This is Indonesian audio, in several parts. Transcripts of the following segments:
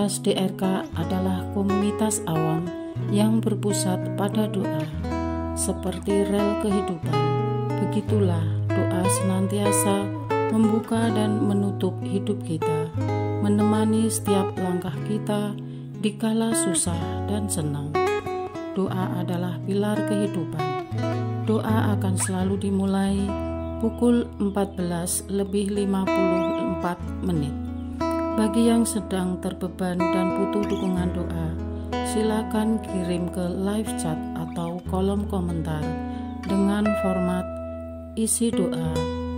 Komunitas DRK adalah komunitas awam yang berpusat pada doa. Seperti rel kehidupan, begitulah doa senantiasa membuka dan menutup hidup kita, menemani setiap langkah kita di kala susah dan senang. Doa adalah pilar kehidupan. Doa akan selalu dimulai pukul 14:54. Bagi yang sedang terbeban dan butuh dukungan doa, silakan kirim ke live chat atau kolom komentar dengan format isi doa,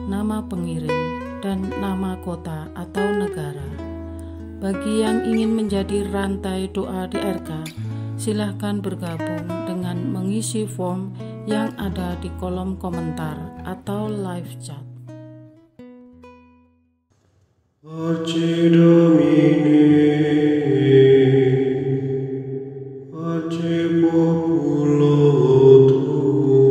nama pengirim, dan nama kota atau negara. Bagi yang ingin menjadi rantai doa DRK, silakan bergabung dengan mengisi form yang ada di kolom komentar atau live chat. Pace Domini, pace populo tuo,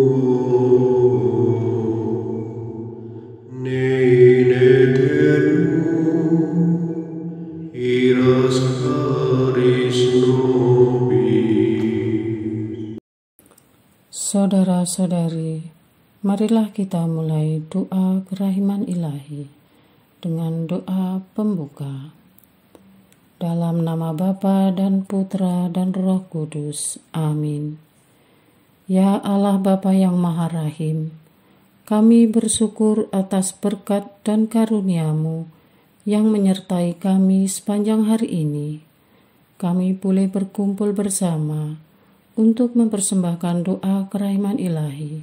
ne in aeternum, iras caris nobis. Saudara-saudari, marilah kita mulai doa kerahiman ilahi dengan doa pembuka. Dalam nama Bapa dan Putra dan Roh Kudus. Amin. Ya Allah Bapa yang Maha Rahim, kami bersyukur atas berkat dan karunia-Mu yang menyertai kami sepanjang hari ini. Kami boleh berkumpul bersama untuk mempersembahkan doa kerahiman ilahi.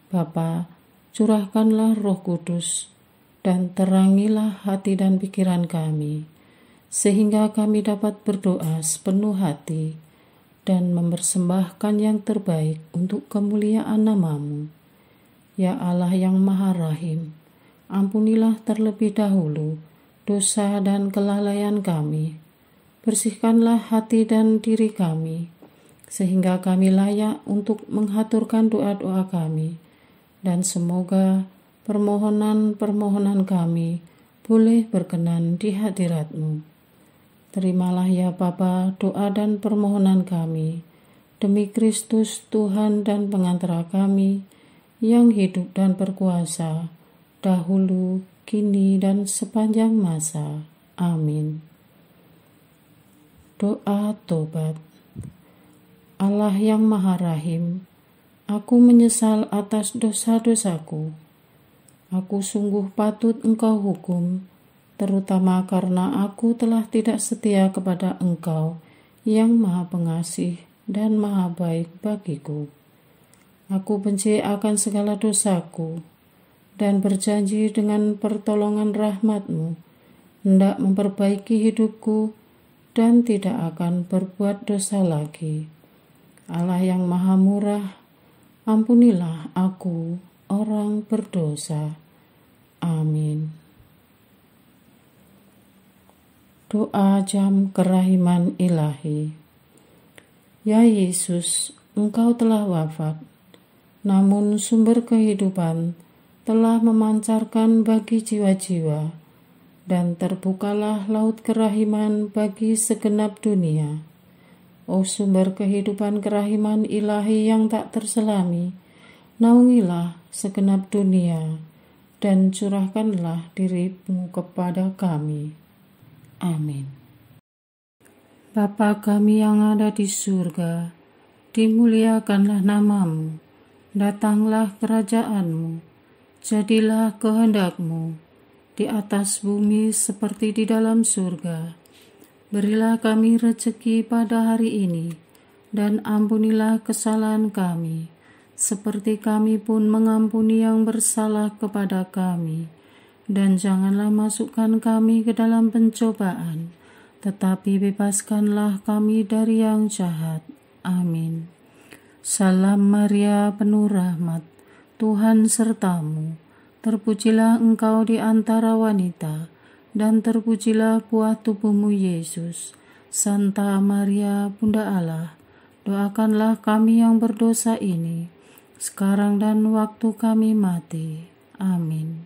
Bapa, curahkanlah Roh Kudus dan terangilah hati dan pikiran kami, sehingga kami dapat berdoa sepenuh hati dan mempersembahkan yang terbaik untuk kemuliaan nama-Mu. Ya Allah yang Maha Rahim, ampunilah terlebih dahulu dosa dan kelalaian kami. Bersihkanlah hati dan diri kami, sehingga kami layak untuk menghaturkan doa-doa kami, dan semoga permohonan-permohonan kami boleh berkenan di hadirat-Mu. Terimalah ya Bapa doa dan permohonan kami, demi Kristus Tuhan dan pengantara kami, yang hidup dan berkuasa, dahulu, kini, dan sepanjang masa. Amin. Doa tobat. Allah yang Maha Rahim, aku menyesal atas dosa-dosaku. Aku sungguh patut Engkau hukum, terutama karena aku telah tidak setia kepada Engkau yang Maha Pengasih dan Maha Baik bagiku. Aku benci akan segala dosaku dan berjanji dengan pertolongan rahmat-Mu hendak memperbaiki hidupku dan tidak akan berbuat dosa lagi. Allah yang Maha Murah, ampunilah aku, orang berdosa. Amin. Doa jam kerahiman ilahi. Ya Yesus, Engkau telah wafat, namun sumber kehidupan telah memancarkan bagi jiwa-jiwa, dan terbukalah laut kerahiman bagi segenap dunia. O sumber kehidupan kerahiman ilahi yang tak terselami, naungilah segenap dunia, dan curahkanlah diri-Mu kepada kami. Amin. Bapa kami yang ada di surga, dimuliakanlah nama-Mu, datanglah kerajaan-Mu, jadilah kehendak-Mu, di atas bumi seperti di dalam surga. Berilah kami rezeki pada hari ini, dan ampunilah kesalahan kami, seperti kami pun mengampuni yang bersalah kepada kami. Dan janganlah masukkan kami ke dalam pencobaan, tetapi bebaskanlah kami dari yang jahat. Amin. Salam Maria, penuh rahmat, Tuhan serta-Mu. Terpujilah Engkau di antara wanita, dan terpujilah buah tubuh-Mu Yesus. Santa Maria, Bunda Allah, doakanlah kami yang berdosa ini, sekarang dan waktu kami mati. Amin.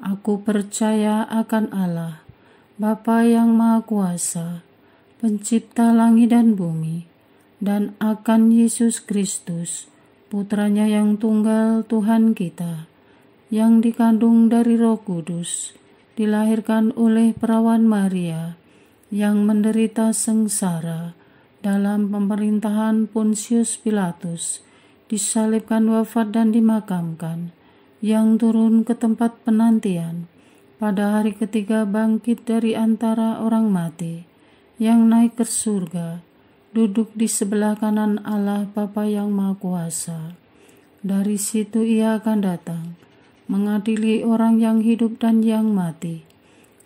Aku percaya akan Allah, Bapa yang Maha Kuasa, pencipta langit dan bumi, dan akan Yesus Kristus, Putranya yang tunggal Tuhan kita, yang dikandung dari Roh Kudus, dilahirkan oleh perawan Maria, yang menderita sengsara dalam pemerintahan Pontius Pilatus, disalibkan, wafat dan dimakamkan, yang turun ke tempat penantian, pada hari ketiga bangkit dari antara orang mati, yang naik ke surga, duduk di sebelah kanan Allah Bapa yang Maha Kuasa. Dari situ Ia akan datang, mengadili orang yang hidup dan yang mati.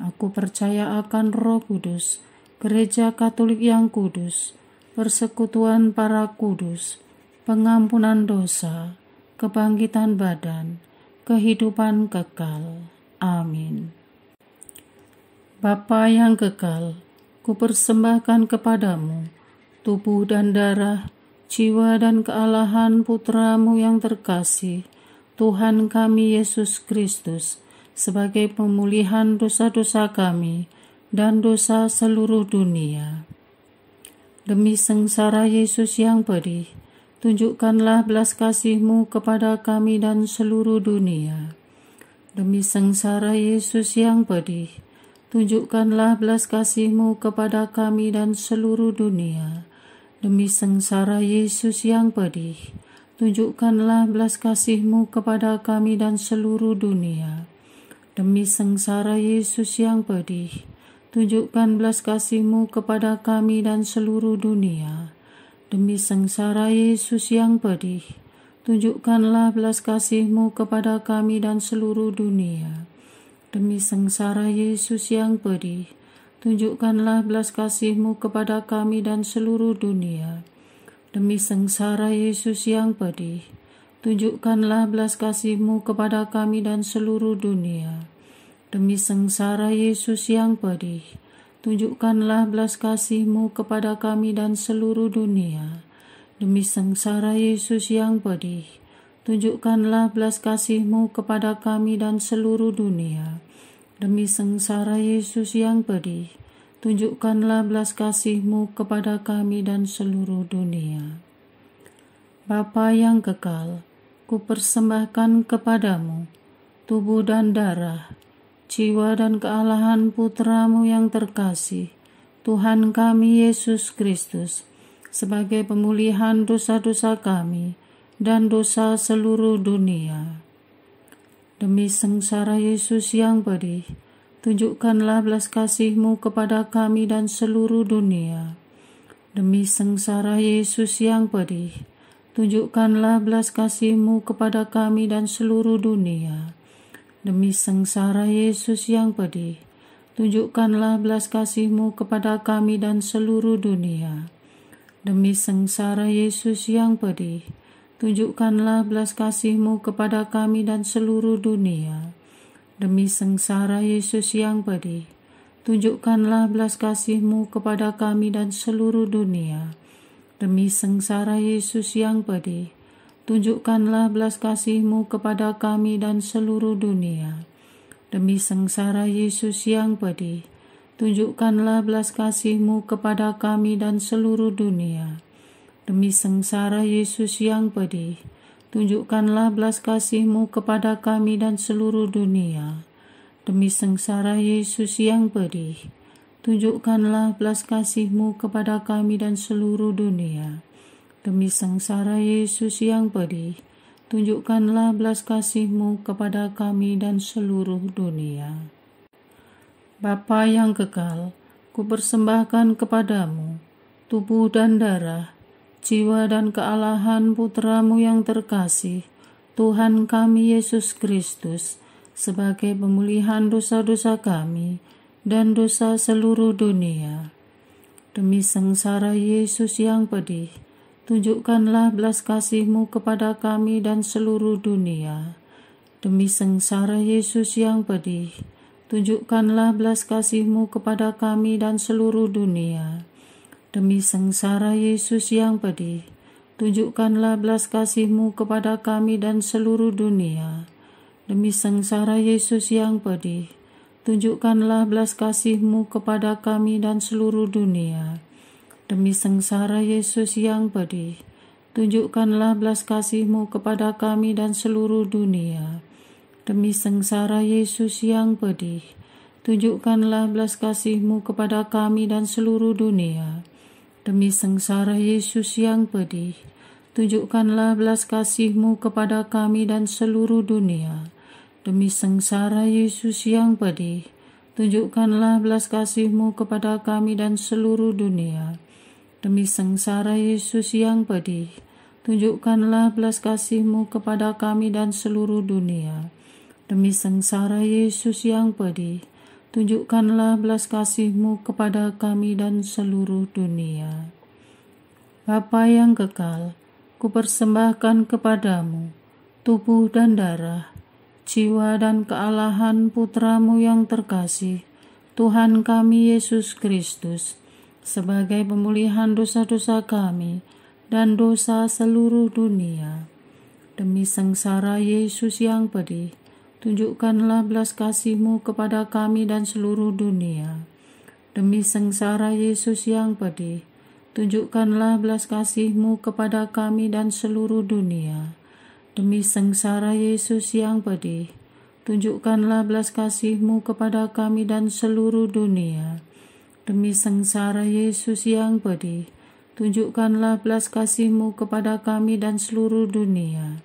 Aku percaya akan Roh Kudus, Gereja Katolik yang kudus, persekutuan para kudus, pengampunan dosa, kebangkitan badan, kehidupan kekal. Amin. Bapa yang kekal, kupersembahkan kepadamu tubuh dan darah, jiwa dan kealahan Putra-Mu yang terkasih, Tuhan kami Yesus Kristus, sebagai pemulihan dosa-dosa kami dan dosa seluruh dunia. Demi sengsara Yesus yang pedih, tunjukkanlah belas kasih-Mu kepada kami dan seluruh dunia. Demi sengsara Yesus yang pedih, tunjukkanlah belas kasih-Mu kepada kami dan seluruh dunia. Demi sengsara Yesus yang pedih, tunjukkanlah belas kasih-Mu kepada kami dan seluruh dunia. Demi sengsara Yesus yang pedih, tunjukkan belas kasih-Mu kepada kami dan seluruh dunia. Demi sengsara Yesus yang pedih, tunjukkanlah belas kasih-Mu kepada kami dan seluruh dunia. Demi sengsara Yesus yang pedih, tunjukkanlah belas kasih-Mu kepada kami dan seluruh dunia. Demi sengsara Yesus yang pedih, tunjukkanlah belas kasih-Mu kepada kami dan seluruh dunia. Demi sengsara Yesus yang pedih, tunjukkanlah belas kasih-Mu kepada kami dan seluruh dunia. Demi sengsara Yesus yang pedih, tunjukkanlah belas kasih-Mu kepada kami dan seluruh dunia. Demi sengsara Yesus yang pedih, tunjukkanlah belas kasih-Mu kepada kami dan seluruh dunia. Bapa yang kekal, kupersembahkan kepadamu tubuh dan darah, jiwa dan kealahan Putra-Mu yang terkasih, Tuhan kami Yesus Kristus, sebagai pemulihan dosa-dosa kami dan dosa seluruh dunia. Demi sengsara Yesus yang pedih, tunjukkanlah belas kasih-Mu kepada kami dan seluruh dunia. Demi sengsara Yesus yang pedih, tunjukkanlah belas kasih-Mu kepada kami dan seluruh dunia. Demi sengsara Yesus yang pedih, tunjukkanlah belas kasih-Mu kepada kami dan seluruh dunia. Demi sengsara Yesus yang pedih, tunjukkanlah belas kasih-Mu kepada kami dan seluruh dunia. Demi sengsara Yesus yang pedih, tunjukkanlah belas kasih-Mu kepada kami dan seluruh dunia. Demi sengsara Yesus yang pedih, tunjukkanlah belas kasih-Mu kepada kami dan seluruh dunia. Demi sengsara Yesus yang pedih, tunjukkanlah belas kasih-Mu kepada kami dan seluruh dunia. Demi sengsara Yesus yang pedih, tunjukkanlah belas kasih-Mu kepada kami dan seluruh dunia. Demi sengsara Yesus yang pedih, tunjukkanlah belas kasih-Mu kepada kami dan seluruh dunia. Demi sengsara Yesus yang pedih, tunjukkanlah belas kasih-Mu kepada kami dan seluruh dunia. Bapa yang kekal, kupersembahkan kepadamu tubuh dan darah, jiwa dan kealahan Putra-Mu yang terkasih, Tuhan kami Yesus Kristus, sebagai pemulihan dosa-dosa kami dan dosa seluruh dunia. Demi sengsara Yesus yang pedih, tunjukkanlah belas kasih-Mu kepada kami dan seluruh dunia. Demi sengsara Yesus yang pedih, tunjukkanlah belas kasih-Mu kepada kami dan seluruh dunia. Demi sengsara Yesus yang pedih, tunjukkanlah belas kasih-Mu kepada kami dan seluruh dunia. Demi sengsara Yesus yang pedih, tunjukkanlah belas kasih-Mu kepada kami dan seluruh dunia. Demi sengsara Yesus yang pedih, tunjukkanlah belas kasih-Mu kepada kami dan seluruh dunia. Demi sengsara Yesus yang pedih, tunjukkanlah belas kasih-Mu kepada kami dan seluruh dunia. Demi sengsara Yesus yang pedih, tunjukkanlah belas kasih-Mu kepada kami dan seluruh dunia. Demi sengsara Yesus yang pedih, tunjukkanlah belas kasih-Mu kepada kami dan seluruh dunia. Demi sengsara Yesus yang pedih, tunjukkanlah belas kasih-Mu kepada kami dan seluruh dunia. Demi sengsara Yesus yang pedih, tunjukkanlah belas kasih-Mu kepada kami dan seluruh dunia. Bapa yang kekal, kupersembahkan kepadamu tubuh dan darah, jiwa dan kealahan Putra-Mu yang terkasih, Tuhan kami Yesus Kristus, sebagai pemulihan dosa-dosa kami dan dosa seluruh dunia. Demi sengsara Yesus yang pedih, tunjukkanlah belas kasih-Mu kepada kami dan seluruh dunia. Demi sengsara Yesus yang pedih, tunjukkanlah belas kasih-Mu kepada kami dan seluruh dunia. Demi sengsara Yesus yang pedih, tunjukkanlah belas kasih-Mu kepada kami dan seluruh dunia. Demi sengsara Yesus yang pedih, tunjukkanlah belas kasih-Mu kepada kami dan seluruh dunia.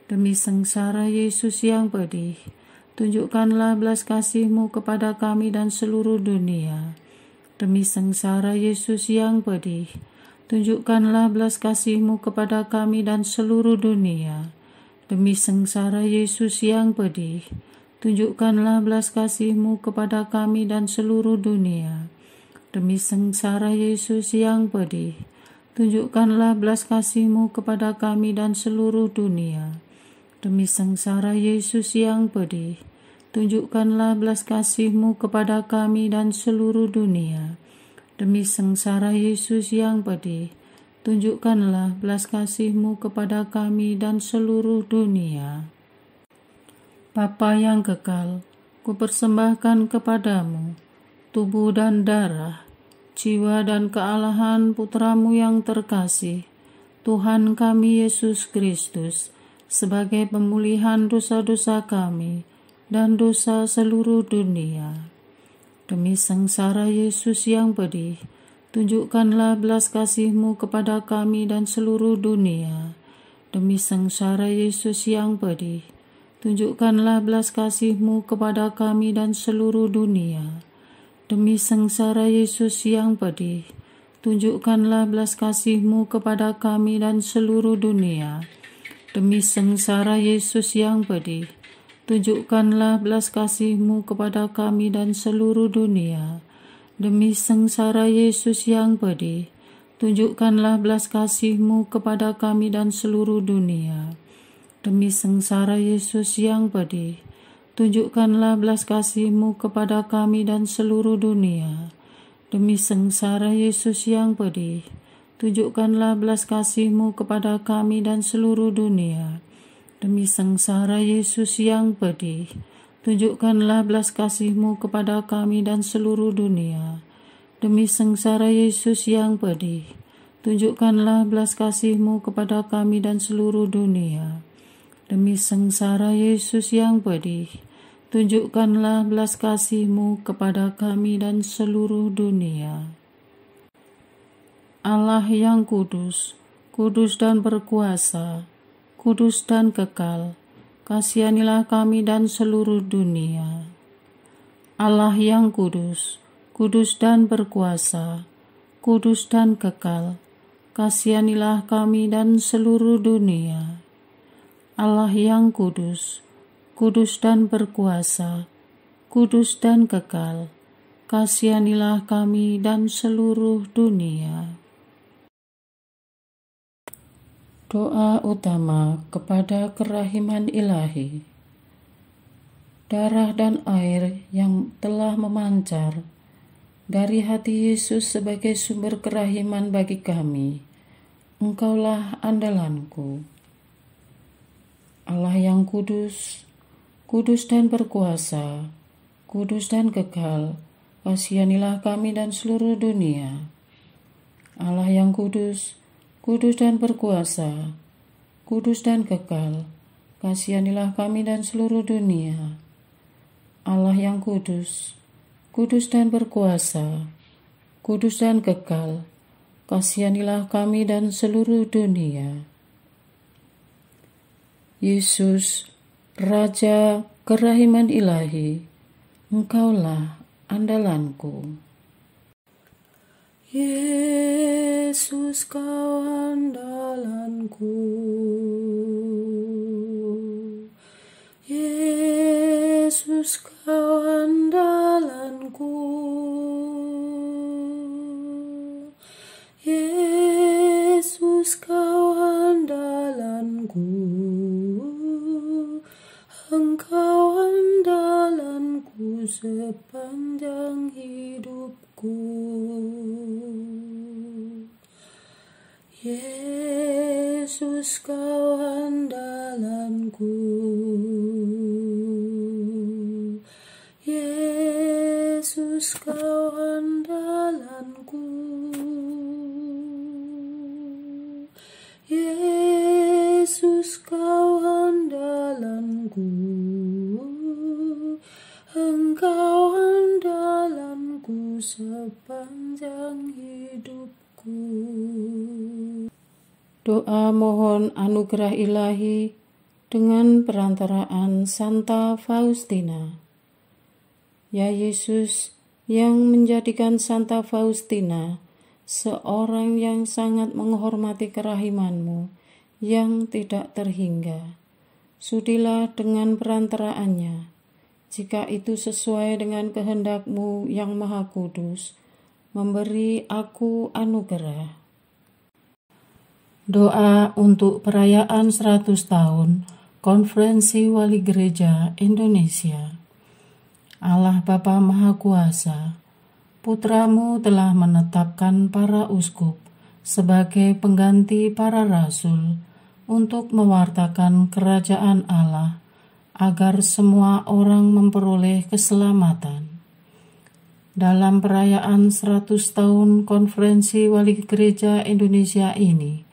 Demi sengsara Yesus yang pedih, tunjukkanlah belas kasih-Mu kepada kami dan seluruh dunia. Demi sengsara Yesus yang pedih, tunjukkanlah belas kasih-Mu kepada kami dan seluruh dunia. Demi sengsara Yesus yang pedih, tunjukkanlah belas kasih-Mu kepada kami dan seluruh dunia. Demi sengsara Yesus yang pedih, tunjukkanlah belas kasih-Mu kepada kami dan seluruh dunia. Demi sengsara Yesus yang pedih, tunjukkanlah belas kasih-Mu kepada kami dan seluruh dunia. Demi sengsara Yesus yang pedih, tunjukkanlah belas kasih-Mu kepada kami dan seluruh dunia. Bapa yang kekal, kupersembahkan kepadamu tubuh dan darah, jiwa dan kealahan Putra-Mu yang terkasih, Tuhan kami Yesus Kristus, sebagai pemulihan dosa-dosa kami dan dosa seluruh dunia. Demi sengsara Yesus yang pedih, tunjukkanlah belas kasih-Mu kepada kami dan seluruh dunia. Demi sengsara Yesus yang pedih, tunjukkanlah belas kasih-Mu kepada kami dan seluruh dunia. Demi sengsara Yesus yang pedih, tunjukkanlah belas kasih-Mu kepada kami dan seluruh dunia. Demi sengsara Yesus yang pedih, tunjukkanlah belas kasih-Mu kepada kami dan seluruh dunia. Demi sengsara Yesus yang pedih, tunjukkanlah belas kasih-Mu kepada kami dan seluruh dunia. Demi sengsara Yesus yang pedih, tunjukkanlah belas kasih-Mu kepada kami dan seluruh dunia. Demi sengsara Yesus yang pedih, tunjukkanlah belas kasih-Mu kepada kami dan seluruh dunia. Demi sengsara Yesus yang pedih, tunjukkanlah belas kasih-Mu kepada kami dan seluruh dunia. Demi sengsara Yesus yang pedih, tunjukkanlah belas kasih-Mu kepada kami dan seluruh dunia. Demi sengsara Yesus yang pedih, tunjukkanlah belas kasih-Mu kepada kami dan seluruh dunia. Allah yang kudus, kudus dan berkuasa, kudus dan kekal, kasihanilah kami dan seluruh dunia. Allah yang kudus, kudus dan berkuasa, kudus dan kekal, kasihanilah kami dan seluruh dunia. Allah yang kudus, kudus dan berkuasa, kudus dan kekal, kasihanilah kami dan seluruh dunia. Doa utama kepada kerahiman ilahi. Darah dan air yang telah memancar dari hati Yesus sebagai sumber kerahiman bagi kami, Engkaulah andalanku. Allah yang kudus, kudus dan berkuasa, kudus dan kekal, kasihanilah kami dan seluruh dunia. Allah yang kudus, kudus dan berkuasa, kudus dan kekal, kasihanilah kami dan seluruh dunia. Allah yang kudus, kudus dan berkuasa, kudus dan kekal, kasihanilah kami dan seluruh dunia. Yesus, Raja kerahiman ilahi, Engkaulah andalanku. Yesus, Kau andalanku. Yesus, Kau andalanku. Yesus, Kau andalanku. Engkau andalanku sepanjang hidupku. Yesus, Kau andalanku. Yesus, Kau andalanku. Yesus, Kau andalanku. Engkau andalanku sepanjang hidupku. Doa mohon anugerah ilahi dengan perantaraan Santa Faustina. Ya Yesus, yang menjadikan Santa Faustina seorang yang sangat menghormati kerahiman-Mu yang tidak terhingga, sudilah dengan perantaraannya, jika itu sesuai dengan kehendak-Mu yang maha kudus, memberi aku anugerah. Doa untuk perayaan 100 tahun Konferensi Wali Gereja Indonesia. Allah Bapa Maha Kuasa, Putra-Mu telah menetapkan para uskup sebagai pengganti para rasul untuk mewartakan kerajaan Allah agar semua orang memperoleh keselamatan. Dalam perayaan 100 tahun Konferensi Wali Gereja Indonesia ini,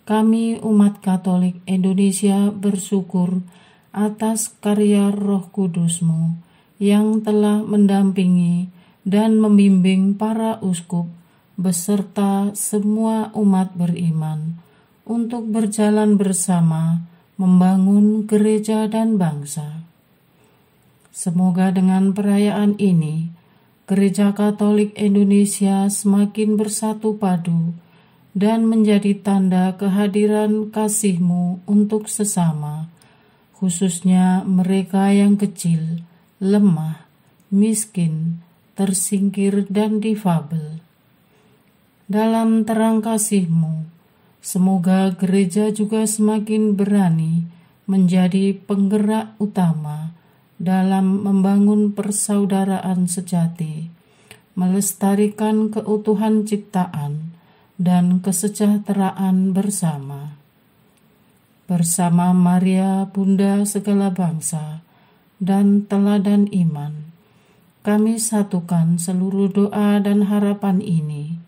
kami umat Katolik Indonesia bersyukur atas karya Roh Kudus-Mu yang telah mendampingi dan membimbing para uskup beserta semua umat beriman untuk berjalan bersama membangun gereja dan bangsa. Semoga dengan perayaan ini, Gereja Katolik Indonesia semakin bersatu padu dan menjadi tanda kehadiran kasih-Mu untuk sesama, khususnya mereka yang kecil, lemah, miskin, tersingkir, dan difabel. Dalam terang kasih-Mu, semoga gereja juga semakin berani menjadi penggerak utama dalam membangun persaudaraan sejati, melestarikan keutuhan ciptaan dan kesejahteraan bersama. Bersama Maria, Bunda segala bangsa, dan teladan iman, kami satukan seluruh doa dan harapan ini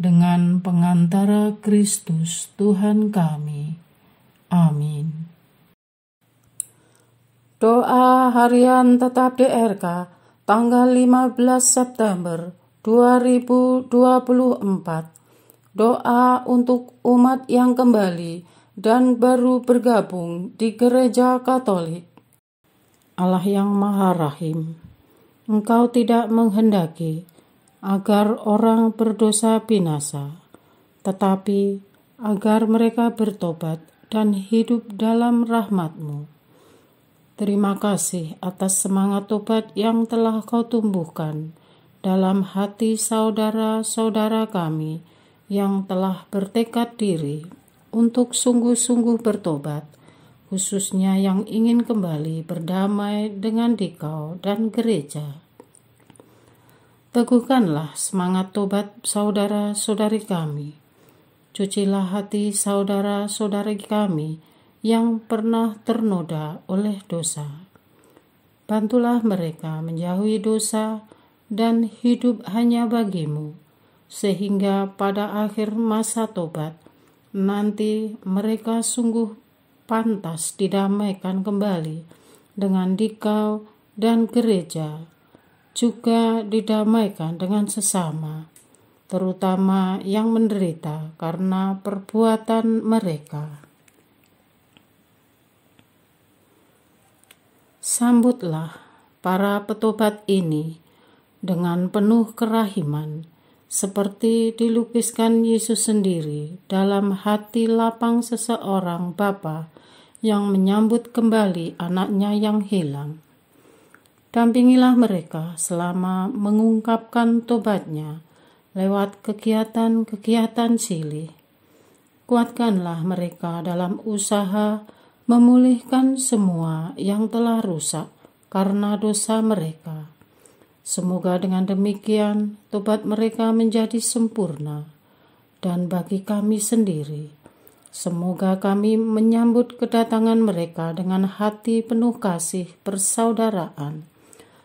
dengan pengantara Kristus Tuhan kami. Amin. Doa harian tetap DRK tanggal 15 September 2024. Doa untuk umat yang kembali dan baru bergabung di Gereja Katolik. Allah yang Maha Rahim, Engkau tidak menghendaki agar orang berdosa binasa, tetapi agar mereka bertobat dan hidup dalam rahmat-Mu. Terima kasih atas semangat tobat yang telah Kau tumbuhkan dalam hati saudara-saudara kami yang telah bertekad diri untuk sungguh-sungguh bertobat, khususnya yang ingin kembali berdamai dengan Dikau dan gereja. Teguhkanlah semangat tobat saudara-saudari kami. Cucilah hati saudara-saudari kami yang pernah ternoda oleh dosa. Bantulah mereka menjauhi dosa dan hidup hanya bagi-Mu, sehingga pada akhir masa tobat nanti mereka sungguh pantas didamaikan kembali dengan dikau dan gereja, juga didamaikan dengan sesama, terutama yang menderita karena perbuatan mereka. Sambutlah para petobat ini dengan penuh kerahiman, seperti dilukiskan Yesus sendiri dalam hati lapang seseorang bapa yang menyambut kembali anaknya yang hilang. Dampingilah mereka selama mengungkapkan tobatnya lewat kegiatan-kegiatan silih. Kuatkanlah mereka dalam usaha memulihkan semua yang telah rusak karena dosa mereka. Semoga dengan demikian tobat mereka menjadi sempurna. Dan bagi kami sendiri, semoga kami menyambut kedatangan mereka dengan hati penuh kasih persaudaraan,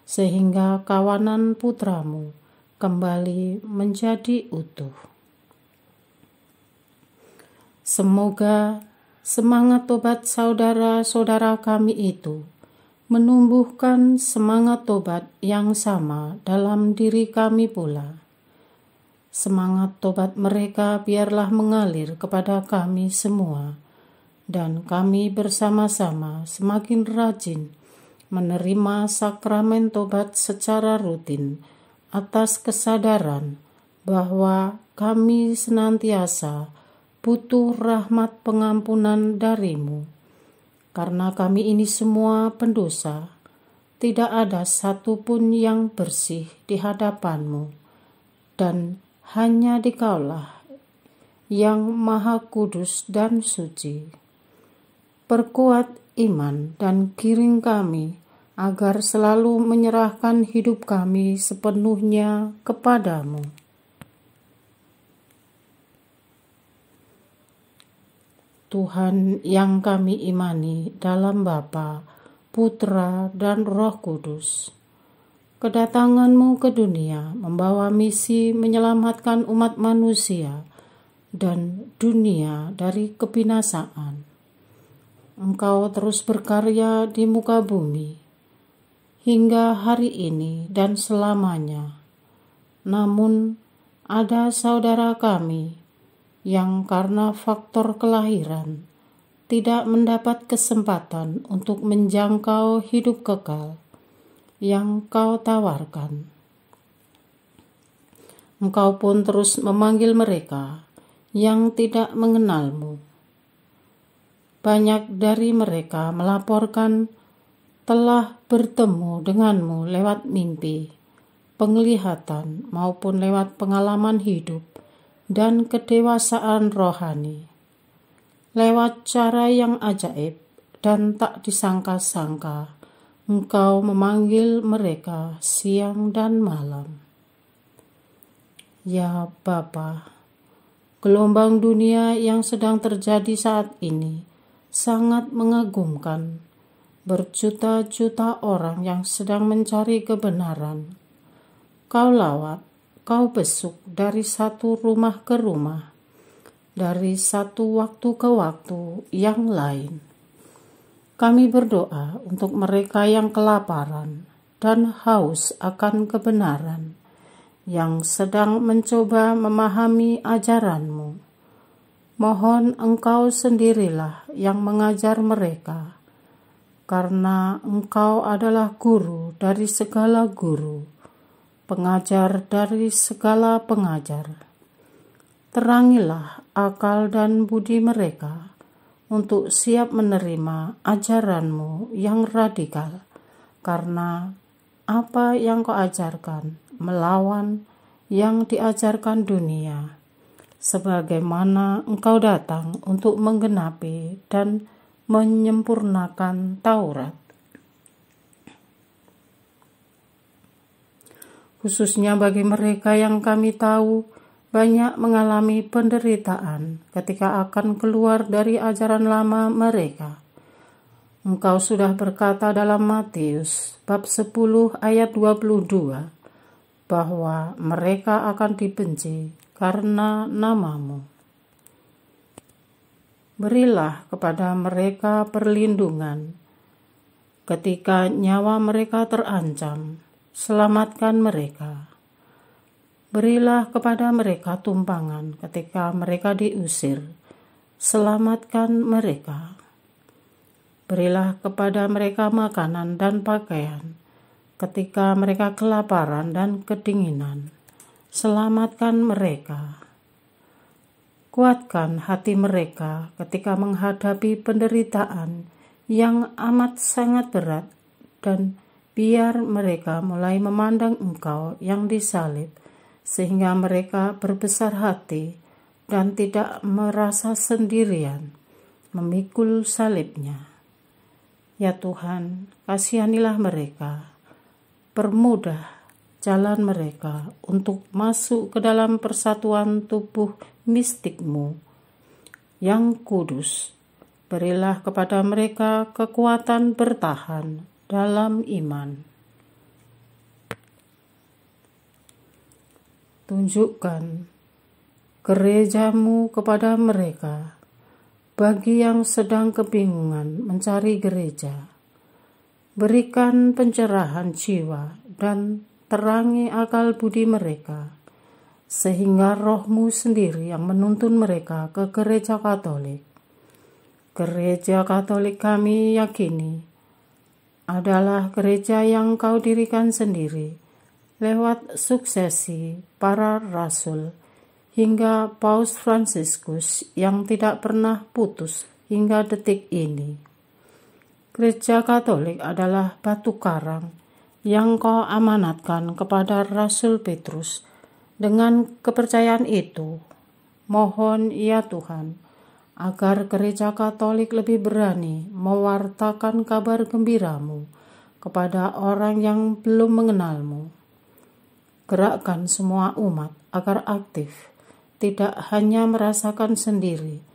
sehingga kawanan putramu kembali menjadi utuh. Semoga semangat tobat saudara-saudara kami itu menumbuhkan semangat tobat yang sama dalam diri kami pula. Semangat tobat mereka biarlah mengalir kepada kami semua, dan kami bersama-sama semakin rajin menerima sakramen tobat secara rutin atas kesadaran bahwa kami senantiasa butuh rahmat pengampunan darimu. Karena kami ini semua pendosa, tidak ada satupun yang bersih di hadapanmu, dan hanya Dikaulah yang Maha Kudus dan suci. Perkuat iman dan giring kami agar selalu menyerahkan hidup kami sepenuhnya kepadamu. Tuhan yang kami imani dalam Bapa, Putra, dan Roh Kudus. Kedatangan-Mu ke dunia membawa misi menyelamatkan umat manusia dan dunia dari kebinasaan. Engkau terus berkarya di muka bumi hingga hari ini dan selamanya. Namun ada saudara kami yang karena faktor kelahiran tidak mendapat kesempatan untuk menjangkau hidup kekal yang Kau tawarkan. Engkau pun terus memanggil mereka yang tidak mengenal-Mu. Banyak dari mereka melaporkan telah bertemu dengan-Mu lewat mimpi, penglihatan maupun lewat pengalaman hidup dan kedewasaan rohani, lewat cara yang ajaib dan tak disangka-sangka, Engkau memanggil mereka siang dan malam. Ya Bapa, gelombang dunia yang sedang terjadi saat ini sangat mengagumkan. Berjuta-juta orang yang sedang mencari kebenaran, Kau lawat, Kau besuk dari satu rumah ke rumah, dari satu waktu ke waktu yang lain. Kami berdoa untuk mereka yang kelaparan dan haus akan kebenaran, yang sedang mencoba memahami ajaran-Mu. Mohon Engkau sendirilah yang mengajar mereka, karena Engkau adalah guru dari segala guru, pengajar dari segala pengajar. Terangilah akal dan budi mereka untuk siap menerima ajaran-Mu yang radikal, karena apa yang Kau ajarkan melawan yang diajarkan dunia, sebagaimana Engkau datang untuk menggenapi dan menyempurnakan Taurat. Khususnya bagi mereka yang kami tahu banyak mengalami penderitaan ketika akan keluar dari ajaran lama mereka. Engkau sudah berkata dalam Matius bab 10 ayat 22 bahwa mereka akan dibenci karena nama-Mu. Berilah kepada mereka perlindungan ketika nyawa mereka terancam. Selamatkan mereka. Berilah kepada mereka tumpangan ketika mereka diusir. Selamatkan mereka. Berilah kepada mereka makanan dan pakaian ketika mereka kelaparan dan kedinginan. Selamatkan mereka. Kuatkan hati mereka ketika menghadapi penderitaan yang amat sangat berat, dan biar mereka mulai memandang Engkau yang disalib, sehingga mereka berbesar hati dan tidak merasa sendirian memikul salibnya. Ya Tuhan, kasihanilah mereka, permudah jalan mereka untuk masuk ke dalam persatuan tubuh mistik-Mu yang kudus. Berilah kepada mereka kekuatan bertahan dalam iman. Tunjukkan gereja-Mu kepada mereka, bagi yang sedang kebingungan mencari gereja. Berikan pencerahan jiwa dan terangi akal budi mereka, sehingga Roh-Mu sendiri yang menuntun mereka ke gereja Katolik. Gereja Katolik kami yakini adalah gereja yang Kau dirikan sendiri lewat suksesi para rasul hingga Paus Fransiskus yang tidak pernah putus hingga detik ini. Gereja Katolik adalah batu karang yang Kau amanatkan kepada Rasul Petrus. Dengan kepercayaan itu, mohon ya Tuhan, agar gereja Katolik lebih berani mewartakan kabar gembira-Mu kepada orang yang belum mengenal-Mu. Gerakkan semua umat agar aktif, tidak hanya merasakan sendiri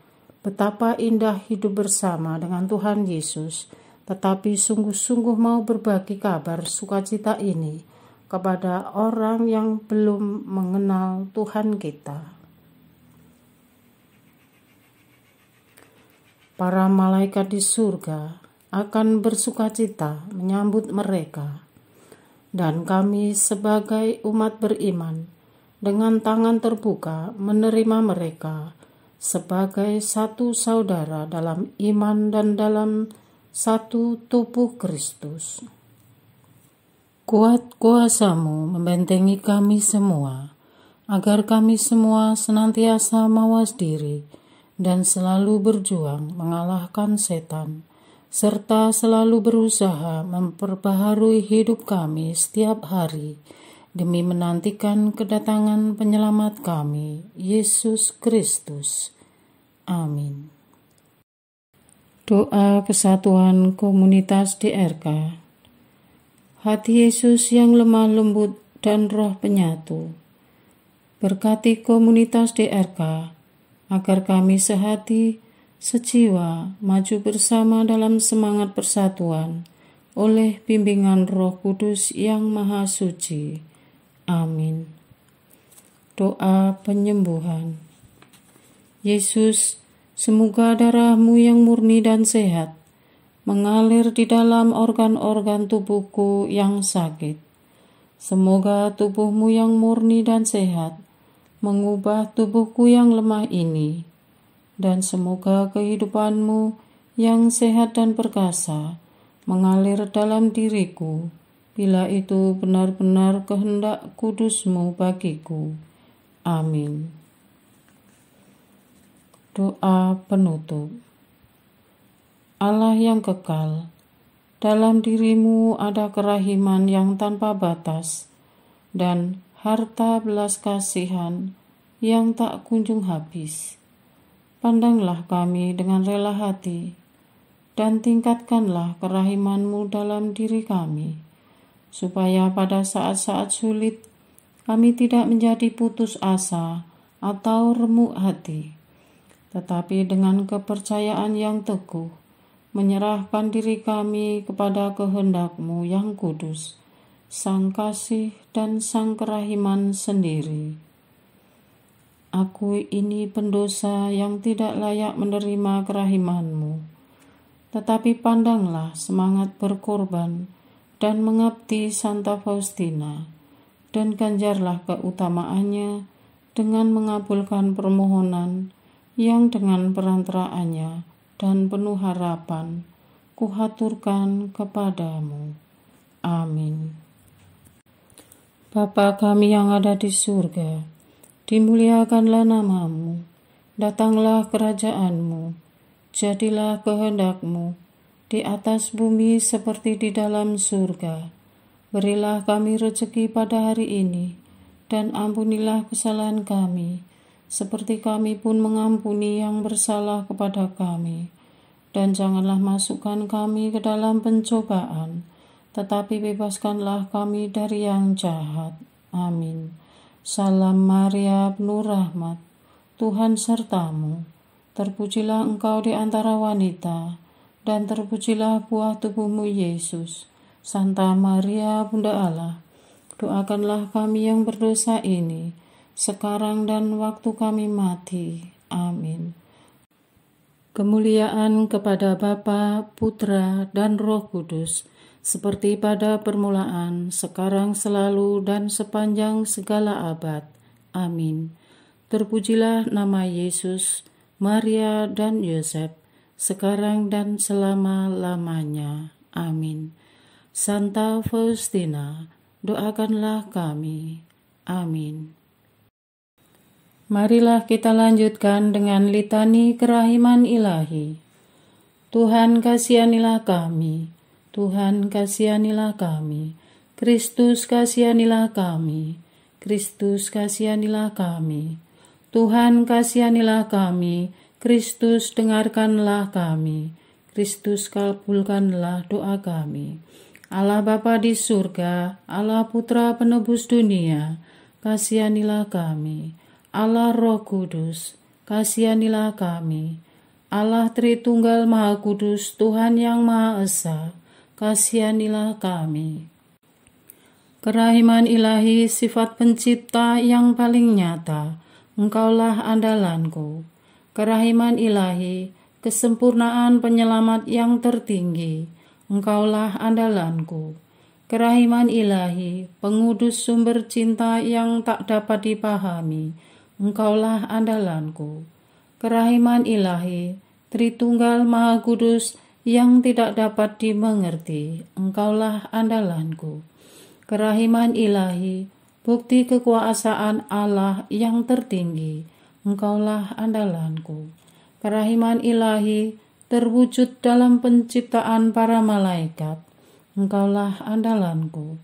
betapa indah hidup bersama dengan Tuhan Yesus, tetapi sungguh-sungguh mau berbagi kabar sukacita ini kepada orang yang belum mengenal Tuhan kita. Para malaikat di surga akan bersukacita menyambut mereka, dan kami sebagai umat beriman dengan tangan terbuka menerima mereka sebagai satu saudara dalam iman dan dalam satu tubuh Kristus. Kuat kuasa-Mu membentengi kami semua, agar kami semua senantiasa mawas diri dan selalu berjuang mengalahkan setan, serta selalu berusaha memperbaharui hidup kami setiap hari demi menantikan kedatangan penyelamat kami, Yesus Kristus. Amin. Doa kesatuan komunitas DRK. Hati Yesus yang lemah lembut dan roh penyatu, berkati komunitas DRK agar kami sehati, sejiwa, maju bersama dalam semangat persatuan oleh bimbingan Roh Kudus yang Maha Suci. Amin. Doa penyembuhan. Yesus, semoga darah-Mu yang murni dan sehat mengalir di dalam organ-organ tubuhku yang sakit. Semoga tubuh-Mu yang murni dan sehat mengubah tubuhku yang lemah ini, dan semoga kehidupan-Mu yang sehat dan perkasa mengalir dalam diriku, bila itu benar-benar kehendak kudus-Mu bagiku. Amin. Doa penutup. Allah yang kekal, dalam diri-Mu ada kerahiman yang tanpa batas dan harta belas kasihan yang tak kunjung habis. Pandanglah kami dengan rela hati dan tingkatkanlah kerahiman-Mu dalam diri kami, supaya pada saat-saat sulit kami tidak menjadi putus asa atau remuk hati, tetapi dengan kepercayaan yang teguh menyerahkan diri kami kepada kehendak-Mu yang kudus, Sang Kasih dan Sang Kerahiman sendiri. Aku ini pendosa yang tidak layak menerima kerahiman-Mu, tetapi pandanglah semangat berkorban dan mengabdi Santa Faustina, dan ganjarlah keutamaannya dengan mengabulkan permohonan yang dengan perantaraannya dan penuh harapan kuhaturkan kepadamu. Amin. Bapa kami yang ada di surga, dimuliakanlah nama-Mu, datanglah kerajaan-Mu, jadilah kehendak-Mu di atas bumi seperti di dalam surga. Berilah kami rezeki pada hari ini, dan ampunilah kesalahan kami, seperti kami pun mengampuni yang bersalah kepada kami. Dan janganlah masukkan kami ke dalam pencobaan, tetapi bebaskanlah kami dari yang jahat. Amin. Salam Maria, penuh rahmat, Tuhan sertamu. Terpujilah engkau di antara wanita, dan terpujilah buah tubuhmu Yesus. Santa Maria, Bunda Allah, doakanlah kami yang berdosa ini, sekarang dan waktu kami mati. Amin. Kemuliaan kepada Bapa, Putra, dan Roh Kudus, seperti pada permulaan, sekarang, selalu, dan sepanjang segala abad. Amin. Terpujilah nama Yesus, Maria, dan Yosef, sekarang dan selama-lamanya. Amin. Santa Faustina, doakanlah kami. Amin. Marilah kita lanjutkan dengan litani kerahiman ilahi. Tuhan kasihanilah kami, Tuhan kasihanilah kami, Kristus kasihanilah kami, Kristus kasihanilah kami, Tuhan kasihanilah kami, Kristus dengarkanlah kami, Kristus kabulkanlah doa kami. Allah Bapa di surga, Allah Putra penebus dunia, kasihanilah kami. Allah Roh Kudus, kasihanilah kami. Allah Tritunggal Maha Kudus, Tuhan yang Maha Esa, kasihanilah kami. Kerahiman ilahi, sifat pencipta yang paling nyata, Engkaulah andalanku. Kerahiman ilahi, kesempurnaan penyelamat yang tertinggi, Engkaulah andalanku. Kerahiman ilahi, pengudus sumber cinta yang tak dapat dipahami, Engkaulah andalanku. Kerahiman ilahi, Tritunggal Maha Kudus yang tidak dapat dimengerti, Engkaulah andalanku. Kerahiman ilahi, bukti kekuasaan Allah yang tertinggi, Engkaulah andalanku. Kerahiman ilahi, terwujud dalam penciptaan para malaikat, Engkaulah andalanku.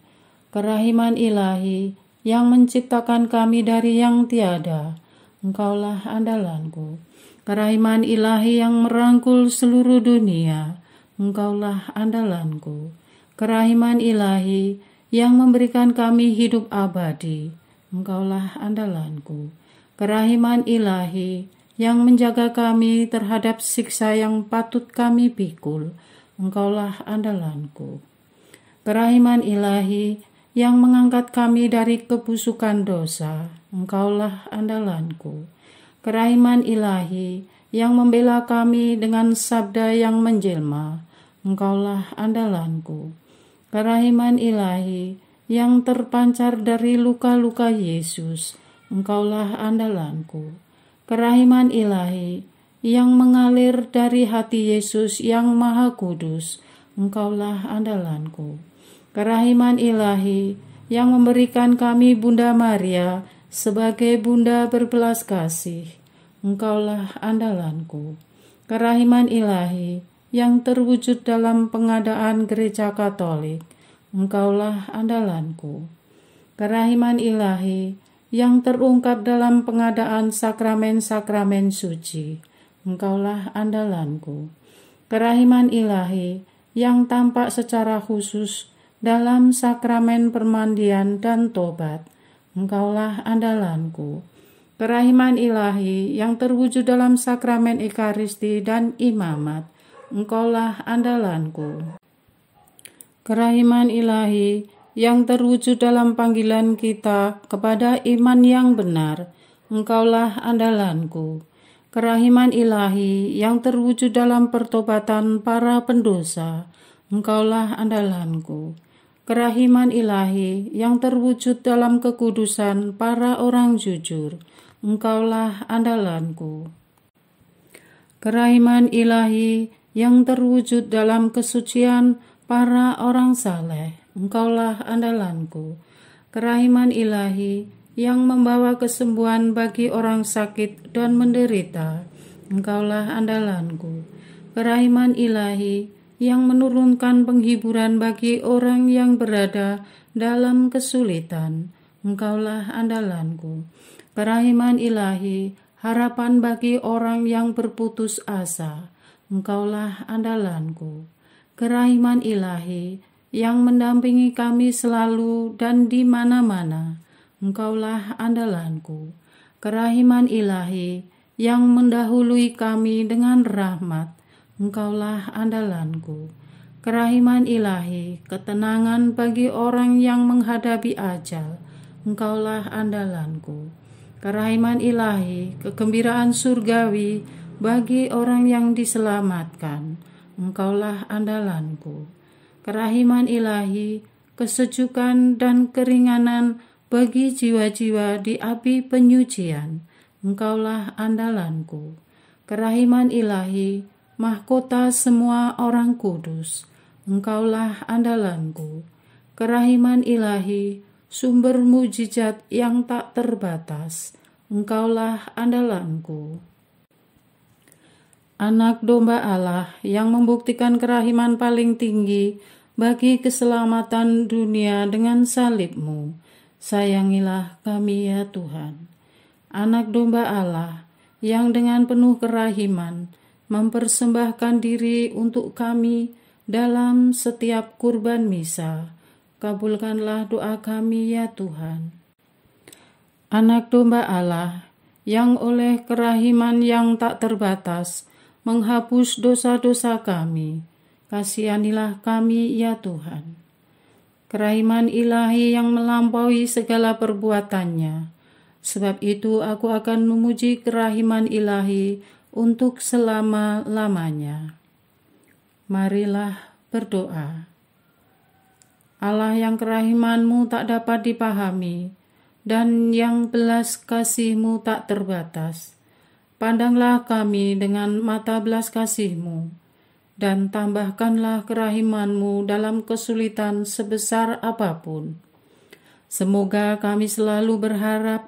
Kerahiman ilahi, yang menciptakan kami dari yang tiada, Engkaulah andalanku. Kerahiman ilahi yang merangkul seluruh dunia, Engkaulah andalanku. Kerahiman ilahi yang memberikan kami hidup abadi, Engkaulah andalanku. Kerahiman ilahi yang menjaga kami terhadap siksa yang patut kami pikul, Engkaulah andalanku. Kerahiman ilahi yang mengangkat kami dari kebusukan dosa, Engkaulah andalanku. Kerahiman ilahi yang membela kami dengan sabda yang menjelma, Engkaulah andalanku. Kerahiman ilahi yang terpancar dari luka-luka Yesus, Engkaulah andalanku. Kerahiman ilahi yang mengalir dari hati Yesus yang Maha Kudus, Engkaulah andalanku. Kerahiman ilahi yang memberikan kami Bunda Maria sebagai Bunda berbelas kasih, Engkaulah andalanku. Kerahiman ilahi yang terwujud dalam pengadaan Gereja Katolik, Engkaulah andalanku. Kerahiman ilahi yang terungkap dalam pengadaan sakramen-sakramen suci, Engkaulah andalanku. Kerahiman ilahi yang tampak secara khusus dalam sakramen permandian dan tobat, Engkaulah andalanku. Kerahiman ilahi yang terwujud dalam sakramen Ekaristi dan imamat, Engkaulah andalanku. Kerahiman ilahi yang terwujud dalam panggilan kita kepada iman yang benar. Engkaulah andalanku. Kerahiman ilahi yang terwujud dalam pertobatan para pendosa. Engkaulah andalanku. Kerahiman ilahi yang terwujud dalam kekudusan para orang jujur. Engkaulah andalanku. Kerahiman ilahi yang terwujud dalam kesucian para orang saleh. Engkaulah andalanku. Kerahiman ilahi yang membawa kesembuhan bagi orang sakit dan menderita. Engkaulah andalanku. Kerahiman ilahi yang menurunkan penghiburan bagi orang yang berada dalam kesulitan. Engkaulah andalanku. Kerahiman ilahi, harapan bagi orang yang berputus asa. Engkaulah andalanku. Kerahiman ilahi yang mendampingi kami selalu dan di mana-mana. Engkaulah andalanku. Kerahiman ilahi yang mendahului kami dengan rahmat. Engkaulah andalanku. Kerahiman ilahi, ketenangan bagi orang yang menghadapi ajal. Engkaulah andalanku. Kerahiman ilahi, kegembiraan surgawi bagi orang yang diselamatkan. Engkaulah andalanku. Kerahiman ilahi, kesejukan dan keringanan bagi jiwa-jiwa di api penyucian. Engkaulah andalanku. Kerahiman ilahi, mahkota semua orang kudus. Engkaulah andalanku. Kerahiman ilahi, sumber mujizat yang tak terbatas. Engkaulah andalanku. Anak domba Allah yang membuktikan kerahiman paling tinggi bagi keselamatan dunia dengan salib-Mu. Sayangilah kami ya Tuhan. Anak domba Allah yang dengan penuh kerahiman mempersembahkan diri untuk kami dalam setiap kurban misa. Kabulkanlah doa kami ya Tuhan. Anak domba Allah yang oleh kerahiman yang tak terbatas menghapus dosa-dosa kami. Kasihanilah kami ya Tuhan. Kerahiman ilahi yang melampaui segala perbuatannya. Sebab itu aku akan memuji kerahiman ilahi untuk selama-lamanya. Marilah berdoa. Allah yang kerahiman-Mu tak dapat dipahami dan yang belas kasih-Mu tak terbatas. Pandanglah kami dengan mata belas kasih-Mu dan tambahkanlah kerahiman-Mu dalam kesulitan sebesar apapun. Semoga kami selalu berharap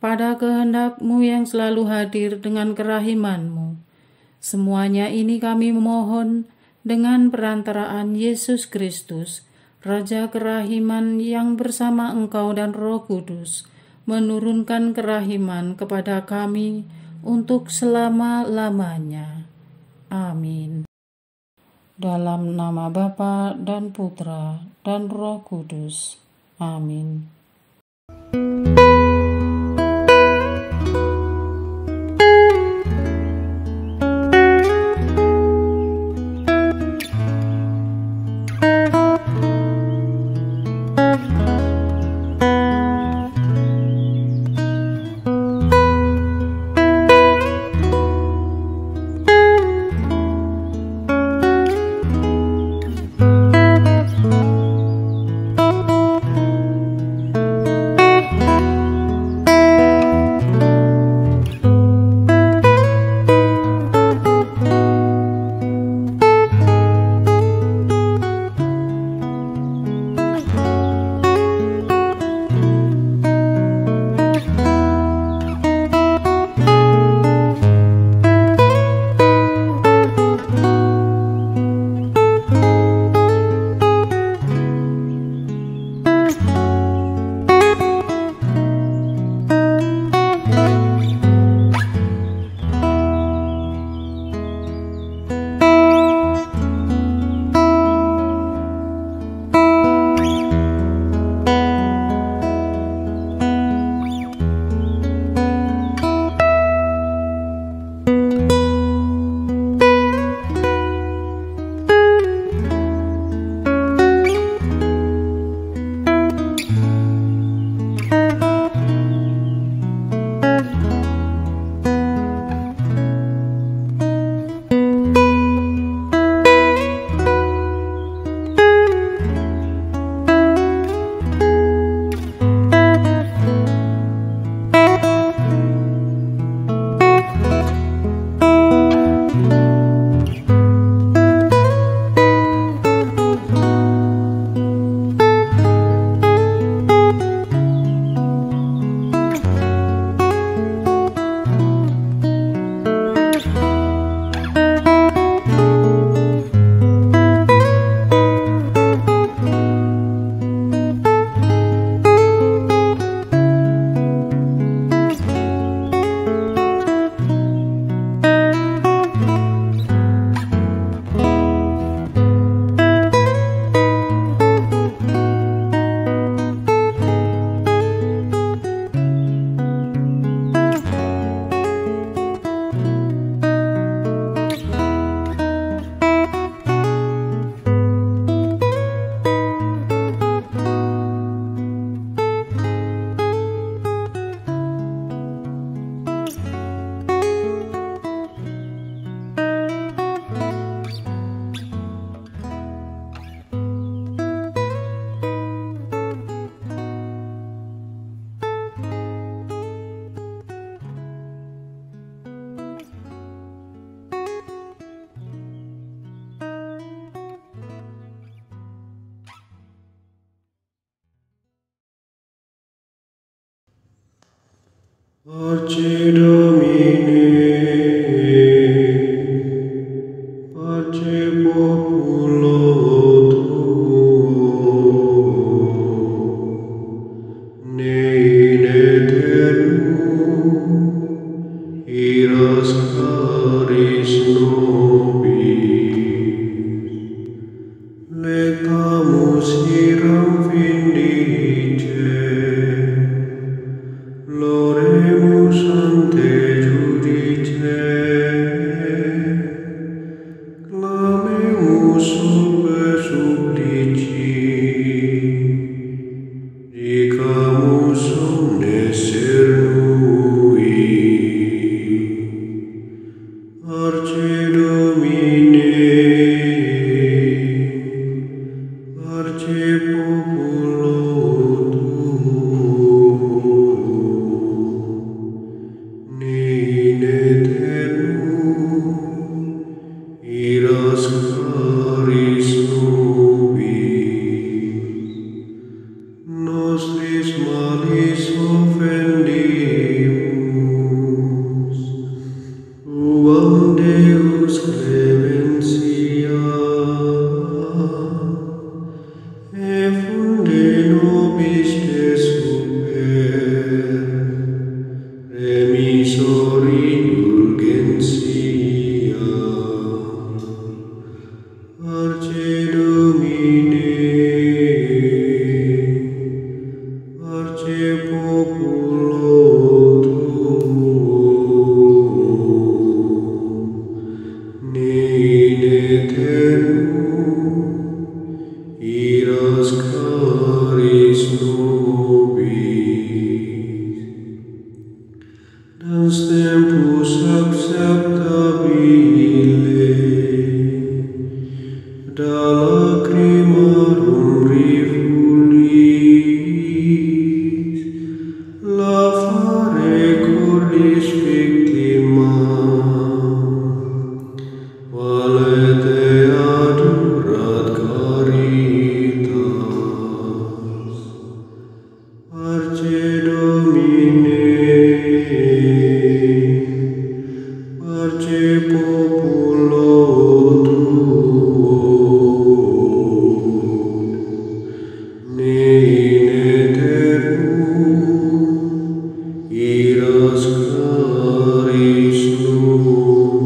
pada kehendak-Mu yang selalu hadir dengan kerahiman-Mu. Semuanya ini kami memohon dengan perantaraan Yesus Kristus, Raja kerahiman yang bersama Engkau dan Roh Kudus, menurunkan kerahiman kepada kami untuk selama-lamanya. Amin. Dalam nama Bapa dan Putra dan Roh Kudus. Amin. Parce Domine, parce populo tuo, ne in aeternum iras caris nobis. Lectamus hiram vindice, loremus ante judice, clamemus sube supplici, dicamus omne cernui. Parce Domine, parce populo tuo, ne in aeternum iras caris nobis. Nostris malis offendimus, tuam Deus clementia, e funde nobis te super, remisor indulgentia. Parce Domine, parce populo tuo, ne in aeternum iras caris nobis. Dans tempus acceptabile, da lacrimarum rifulis, lavare cordis victima, valete adurat caritas. Parce Domine, parce populo tuo, ne in aeternum iras caris nobis.